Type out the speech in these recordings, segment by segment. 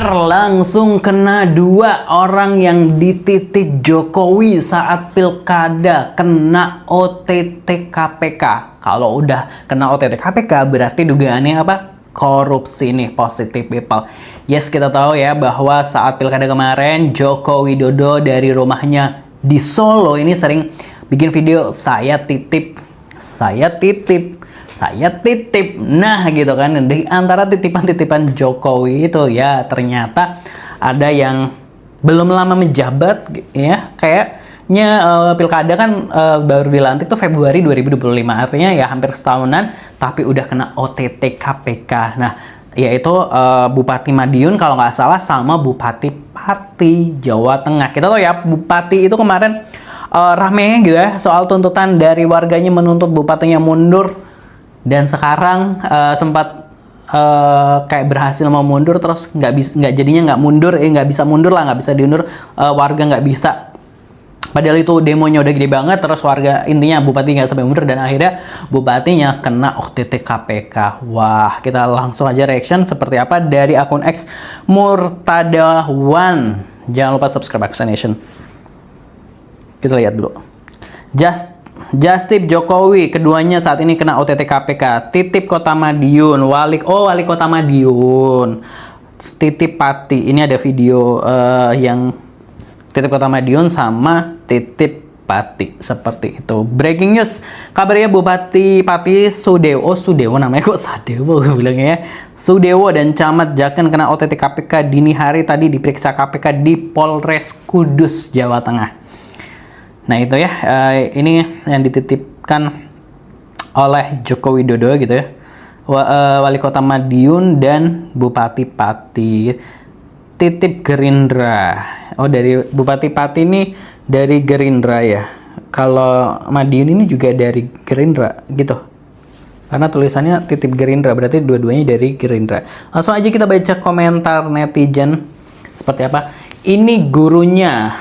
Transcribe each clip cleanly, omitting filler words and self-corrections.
Langsung kena dua orang yang dititik Jokowi saat pilkada, kena OTT KPK. Kalau udah kena OTT KPK berarti dugaannya apa? Korupsi nih, positive people. Yes, kita tahu ya bahwa saat pilkada kemarin Joko Widodo dari rumahnya di Solo ini sering bikin video saya titip. Nah gitu kan, di antara titipan-titipan Jokowi itu ya ternyata ada yang belum lama menjabat ya, kayaknya pilkada kan baru dilantik tuh Februari 2025, artinya ya hampir setahunan, tapi udah kena OTT KPK. Nah, yaitu Bupati Madiun kalau nggak salah sama Bupati Pati Jawa Tengah. Kita tahu ya Bupati itu kemarin rame gitu ya soal tuntutan dari warganya menuntut bupatinya mundur. Dan sekarang sempat kayak berhasil mau mundur, terus nggak jadinya nggak bisa mundur lah, nggak bisa diundur, warga nggak bisa. Padahal itu demonya udah gede banget, terus warga intinya bupati nggak sampai mundur dan akhirnya bupatinya kena OTT KPK. Wah, kita langsung aja reaction seperti apa dari akun X Murtadawan. Jangan lupa subscribe Action Nation. Kita lihat dulu. Justip Jokowi, keduanya saat ini kena OTT KPK. Titip Kota Madiun, wali Kota Madiun. Titip Pati, ini ada video yang Titip Kota Madiun sama Titip Pati, seperti itu. Breaking news, kabarnya Bupati Pati Sudewo namanya kok Sadewo bilangnya ya. Sudewo dan Camat Jaken kena OTT KPK dini hari tadi diperiksa KPK di Polres Kudus, Jawa Tengah. Nah itu ya, ini yang dititipkan oleh Joko Widodo gitu ya, Wali Kota Madiun dan Bupati Pati. Titip Gerindra. Oh, dari Bupati Pati ini dari Gerindra ya. Kalau Madiun ini juga dari Gerindra gitu. Karena tulisannya titip Gerindra, berarti dua-duanya dari Gerindra. Langsung aja kita baca komentar netizen seperti apa. Ini gurunya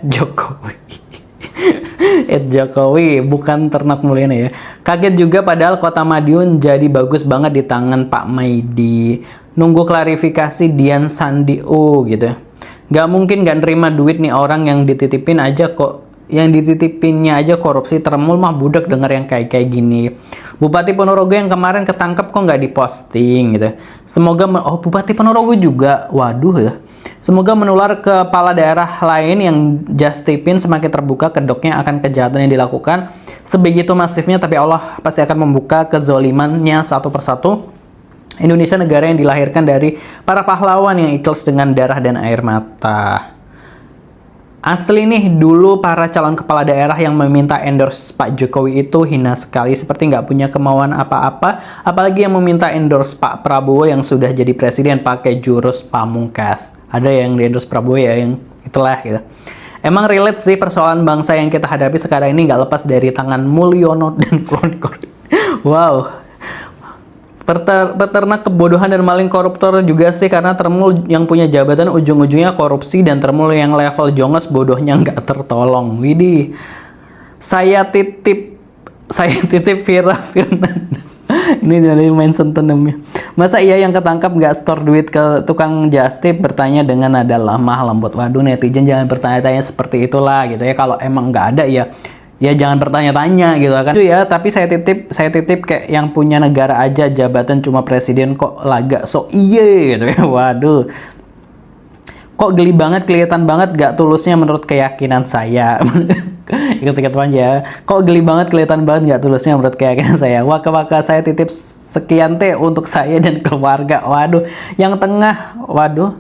@Jokowi. Jokowi bukan Ternak Mulyana ya. Kaget juga padahal Kota Madiun jadi bagus banget di tangan Pak Maidi. Nunggu klarifikasi Dian Sandio gitu. Gak mungkin gak nerima duit nih orang yang dititipin aja kok. Yang dititipinnya aja korupsi, termul mah budak denger yang kayak gini. Bupati Ponorogo yang kemarin ketangkep kok nggak diposting gitu. Semoga Bupati Ponorogo juga, waduh ya. Semoga menular ke kepala daerah lain yang justipin semakin terbuka kedoknya akan kejahatan yang dilakukan. Sebegitu masifnya, tapi Allah pasti akan membuka kezolimannya satu persatu. Indonesia negara yang dilahirkan dari para pahlawan yang ikhlas dengan darah dan air mata. Asli nih, dulu para calon kepala daerah yang meminta endorse Pak Jokowi itu hina sekali, seperti nggak punya kemauan apa-apa, apalagi yang meminta endorse Pak Prabowo yang sudah jadi presiden pakai jurus pamungkas. Ada yang di endorse Prabowo ya, yang itulah gitu. Emang relate sih, persoalan bangsa yang kita hadapi sekarang ini nggak lepas dari tangan Mulyono dan kawan-kawan. Wow. Peternak kebodohan dan maling koruptor juga sih, karena termul yang punya jabatan ujung-ujungnya korupsi dan termul yang level jongos bodohnya nggak tertolong. Widih, saya titip Vira Firnanda. Ini dari mention tenemnya. Masa iya yang ketangkap nggak store duit ke tukang justip, bertanya dengan nada lemah lembut. Waduh, netizen jangan bertanya-tanya seperti itulah gitu ya. Kalau emang nggak ada ya jangan bertanya-tanya gitu kan. Itu ya, tapi saya titip kayak yang punya negara aja, jabatan cuma presiden kok laga so iye gitu ya. Waduh. Kok geli banget, kelihatan banget gak tulusnya menurut keyakinan saya. Ikut-ikut aja. Kok geli banget, kelihatan banget gak tulusnya menurut keyakinan saya. Waka saya titip sekian teh untuk saya dan keluarga. Waduh, yang tengah, waduh.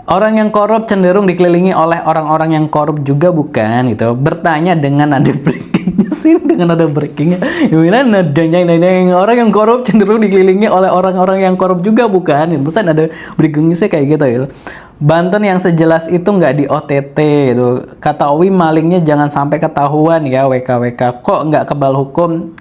Orang yang korup cenderung dikelilingi oleh orang-orang yang korup juga bukan gitu. Bertanya dengan nada breakingnya sih, dengan nada breakingnya. Gimana nadanya orang yang korup cenderung dikelilingi oleh orang-orang yang korup juga bukan. Pesan ada breakingnya sih kayak gitu. Banten yang sejelas itu nggak di OTT gitu. Kata Owi malingnya jangan sampai ketahuan ya, WKWK. Kok nggak kebal hukum?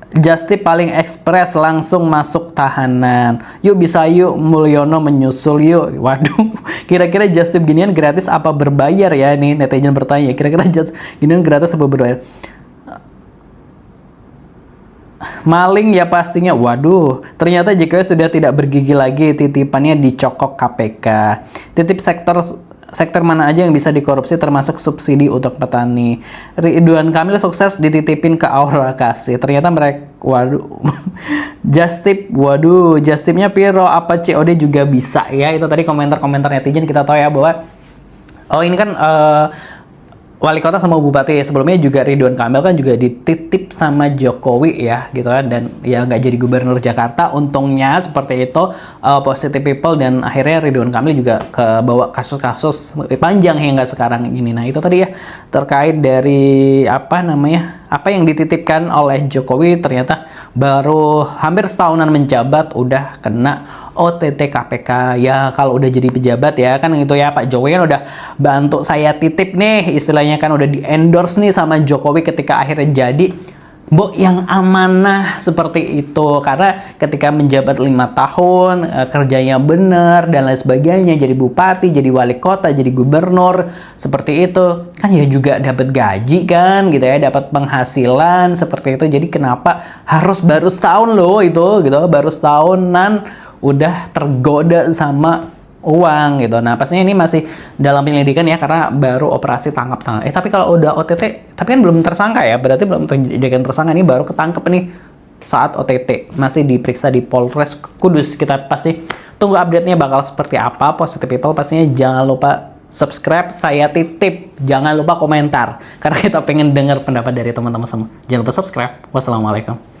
Justip paling ekspres langsung masuk tahanan. Yuk bisa yuk, Mulyono menyusul yuk. Waduh, kira-kira Justip ginian gratis apa berbayar ya? Nih netizen bertanya, kira-kira ginian gratis apa berbayar? Maling ya pastinya. Waduh, ternyata JKW sudah tidak bergigi lagi, titipannya dicokok KPK. Titip sektor mana aja yang bisa dikorupsi termasuk subsidi untuk petani. Ridwan Kamil sukses dititipin ke Aura Kasih. Ternyata mereka, waduh, just tipnya piro, apa COD juga bisa ya. Itu tadi komentar-komentar netizen, kita tahu ya bahwa ini kan wali kota sama bupati sebelumnya juga Ridwan Kamil kan juga dititip sama Jokowi ya gitu kan, dan ya nggak jadi gubernur Jakarta untungnya seperti itu, positive people, dan akhirnya Ridwan Kamil juga kebawa kasus-kasus panjang hingga sekarang ini. Nah itu tadi ya terkait dari apa yang dititipkan oleh Jokowi, ternyata baru hampir setahunan menjabat udah kena OTT KPK. Ya kalau udah jadi pejabat ya kan itu ya, Pak Jokowi kan udah bantu saya titip nih, istilahnya kan udah di endorse nih sama Jokowi ketika akhirnya jadi yang amanah seperti itu. Karena ketika menjabat 5 tahun, kerjanya bener dan lain sebagainya, jadi bupati, jadi wali kota, jadi gubernur, seperti itu kan ya juga dapat gaji kan gitu ya, dapat penghasilan seperti itu. Jadi kenapa harus baru setahun loh itu gitu, baru setahunan udah tergoda sama uang gitu. Nah pastinya ini masih dalam penyelidikan ya, karena baru operasi tangkap tangan. Tapi kalau udah OTT, tapi kan belum tersangka ya, berarti belum dijadikan tersangka, ini baru ketangkep nih saat OTT, masih diperiksa di Polres Kudus. Kita pasti tunggu update-nya bakal seperti apa. Positive people pastinya jangan lupa subscribe, saya titip, jangan lupa komentar karena kita pengen dengar pendapat dari teman-teman semua. Jangan lupa subscribe. Wassalamualaikum.